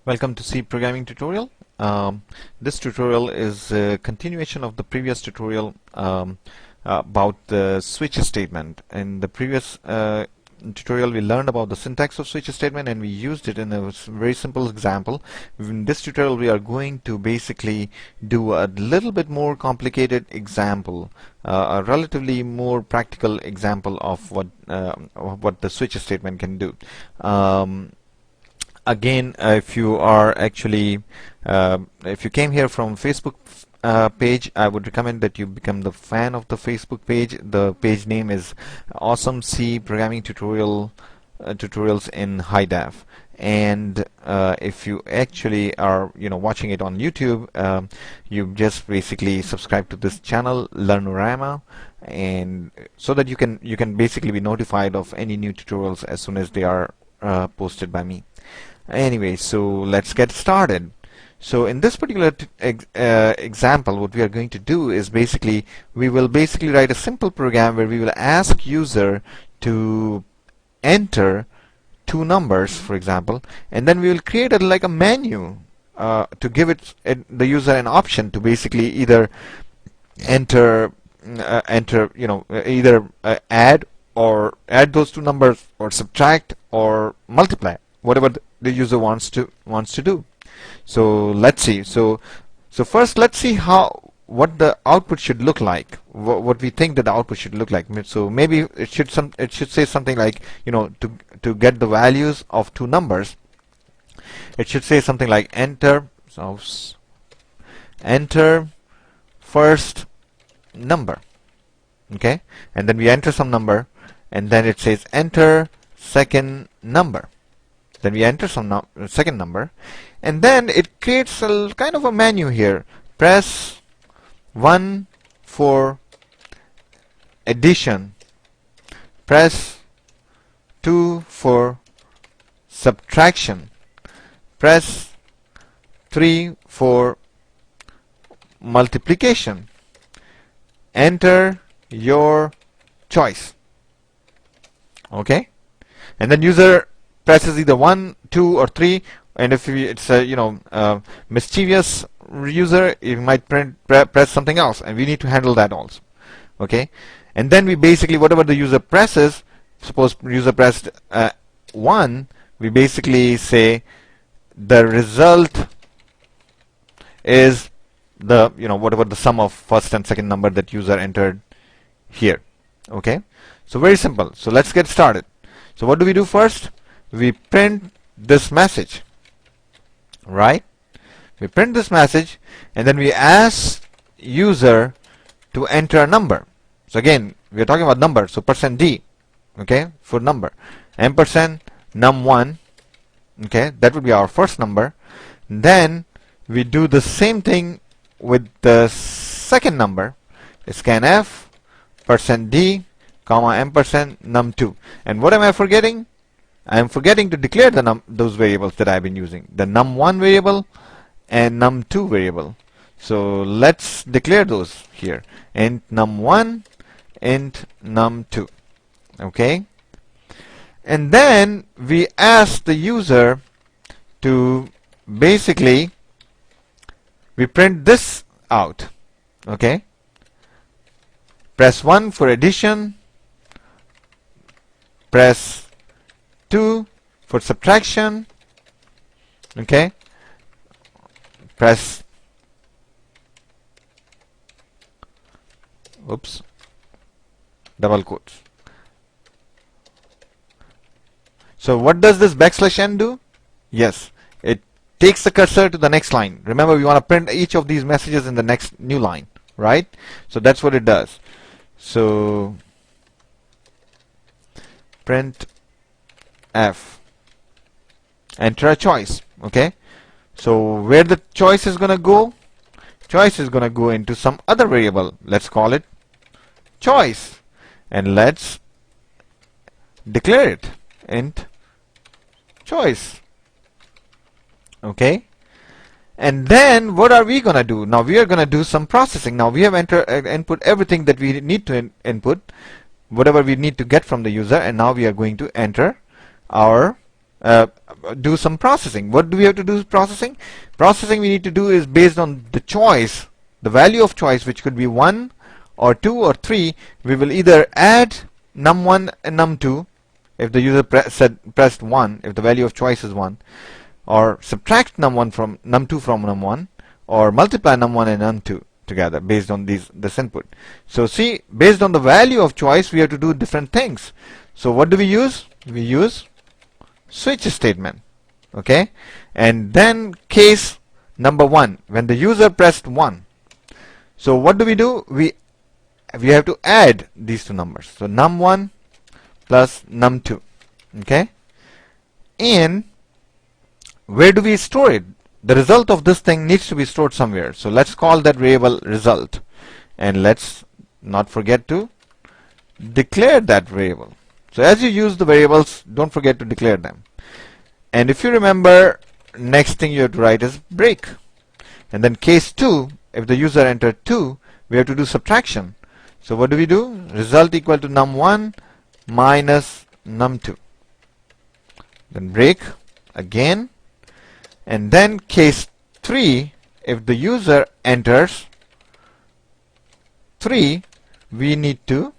Welcome to C programming tutorial. This tutorial is a continuation of the previous tutorial about the switch statement. In the previous tutorial we learned about the syntax of switch statement and we used it in a very simple example. In this tutorial we are going to basically do a little bit more complicated example, a relatively more practical example of what the switch statement can do. Again, if you are actually if you came here from Facebook page, I would recommend that you become the fan of the Facebook page. The page name is Awesome C Programming Tutorials in High Def. And if you actually are watching it on YouTube, you just basically subscribe to this channel Learnorama, and so that you can basically be notified of any new tutorials as soon as they are posted by me. Anyway, so let's get started. So in this particular example, what we are going to do is we will write a simple program where we will ask user to enter two numbers, for example, and then we will create like a menu to give the user an option to basically either enter either add those two numbers, or subtract or multiply, whatever the user wants to do. So let's see. So first let's see what the output should look like. What we think that the output should look like. So maybe it should say something like, to get the values of two numbers, it should say something like enter first number. Okay, and then we enter some number, and then it says enter second number. Then we enter some second number, and then it creates a kind of a menu here. Press 1 for addition, press 2 for subtraction, press 3 for multiplication. Enter your choice. Okay, and then user presses either 1, 2, or 3, and if it's a mischievous user, it might press something else, and we need to handle that also. Okay, and then we basically, whatever the user presses, suppose user pressed 1, we basically say the result is the whatever the sum of first and second number that user entered here. Okay, so very simple. So let's get started. So what do we do first? We print this message, right? We print this message, and then we ask user to enter a number. So again, we are talking about number, so %d, okay, for number, ampersand num1, okay, that would be our first number. Then we do the same thing with the second number, scanf %d, comma ampersand num2. And what am I forgetting? I am forgetting to declare those variables that I've been using, the num1 variable and num2 variable. So let's declare those here. Int num1, int num2. Okay, and then we ask the user to basically we print this out. Okay, press 1 for addition, press 2 for subtraction, okay, press double quotes. So what does this \n do? Yes, it takes the cursor to the next line. Remember, we want to print each of these messages in the next new line, right? So that's what it does. So print f, enter a choice. Okay, so where the choice is gonna go? Choice is gonna go into some other variable. Let's call it choice, and let's declare it int choice. Okay, and then what are we gonna do? Now we are gonna do some processing. Now we have input everything that we need to input, whatever we need to get from the user, and now we are going to enter our do some processing. What do we have to do processing? Processing we need to do is based on the choice, the value of choice, which could be 1 or 2 or 3. We will either add num1 and num2 if the user pressed 1, if the value of choice is 1, or subtract num2 from num1, or multiply num1 and num2 together based on this input. So see, based on the value of choice, we have to do different things. So what do we use? We use switch statement. Okay, and then case number 1, when the user pressed 1. So what do? We have to add these two numbers. So num1 plus num2. Okay, and where do we store it? The result of this thing needs to be stored somewhere. So let's call that variable result, and let's not forget to declare that variable. So as you use the variables, don't forget to declare them. And if you remember, next thing you have to write is break. And then case 2, if the user entered 2, we have to do subtraction. So what do? Result equal to num1 minus num2. Then break again. And then case 3, if the user enters 3, we need to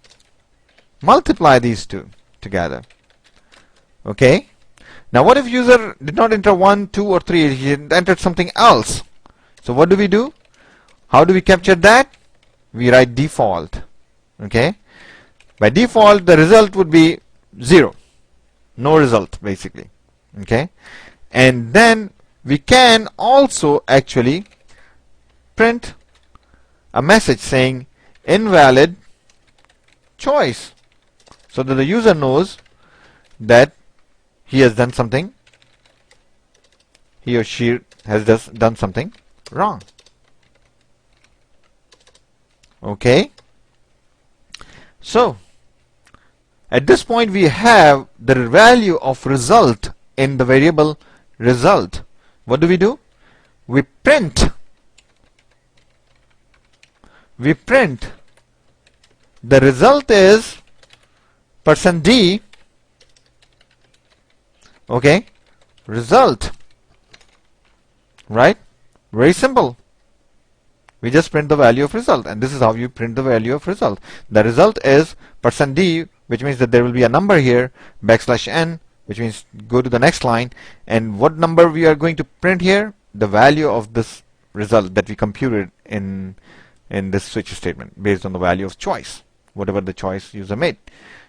multiply these two together. Okay. Now what if user did not enter 1, 2 or 3, he entered something else? So what do? How do we capture that? We write default. Okay. By default, the result would be 0. No result, basically. Okay. And then we can also actually print a message saying invalid choice, so that the user knows that he has done something, he or she has just done something wrong. Okay. So at this point we have the value of result in the variable result. What do? We print the result is %d. Okay, result, right? Very simple. We just print the value of result, and this is how you print the value of result. The result is %d, which means that there will be a number here, \n, which means go to the next line. And what number we are going to print here? The value of this result that we computed in this switch statement based on the value of choice, whatever the choice user made.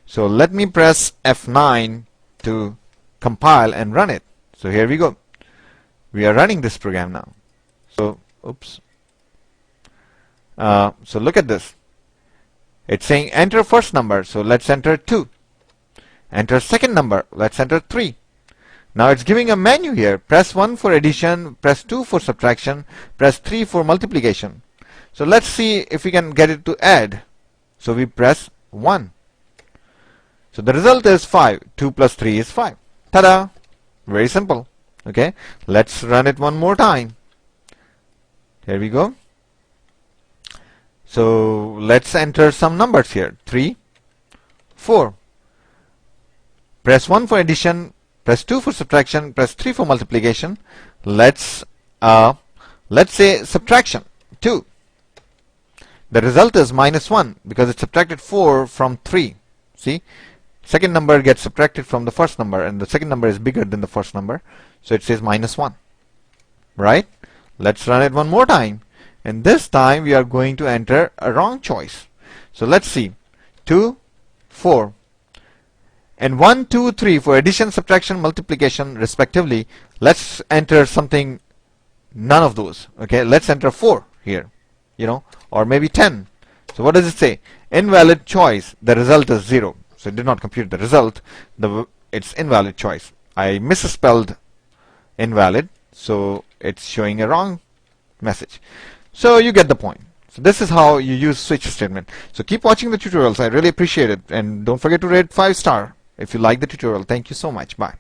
So let me press F9 to compile and run it. So here we go. We are running this program now. So oops. So look at this. It's saying enter first number. So let's enter 2. Enter second number. Let's enter 3. Now it's giving a menu here. Press 1 for addition, press 2 for subtraction, press 3 for multiplication. So let's see if we can get it to add. So we press 1. So the result is 5. 2 plus 3 is 5. Ta-da! Very simple. Okay, let's run it one more time. Here we go. So let's enter some numbers here. 3, 4. Press 1 for addition, press 2 for subtraction, press 3 for multiplication. Let's say subtraction 2. The result is -1 because it subtracted 4 from 3. See, second number gets subtracted from the first number, and the second number is bigger than the first number, so it says -1. Right? Let's run it one more time, and this time we are going to enter a wrong choice. So let's see, 2, 4. And 1, 2, 3 for addition, subtraction, multiplication respectively. Let's enter something, none of those. Okay, let's enter 4 here, or maybe 10. So what does it say? Invalid choice. The result is 0. So it did not compute the result. It's invalid choice. I misspelled invalid, so it's showing a wrong message. So you get the point. So this is how you use switch statement. So keep watching the tutorials. I really appreciate it. And don't forget to rate 5 star if you like the tutorial. Thank you so much. Bye.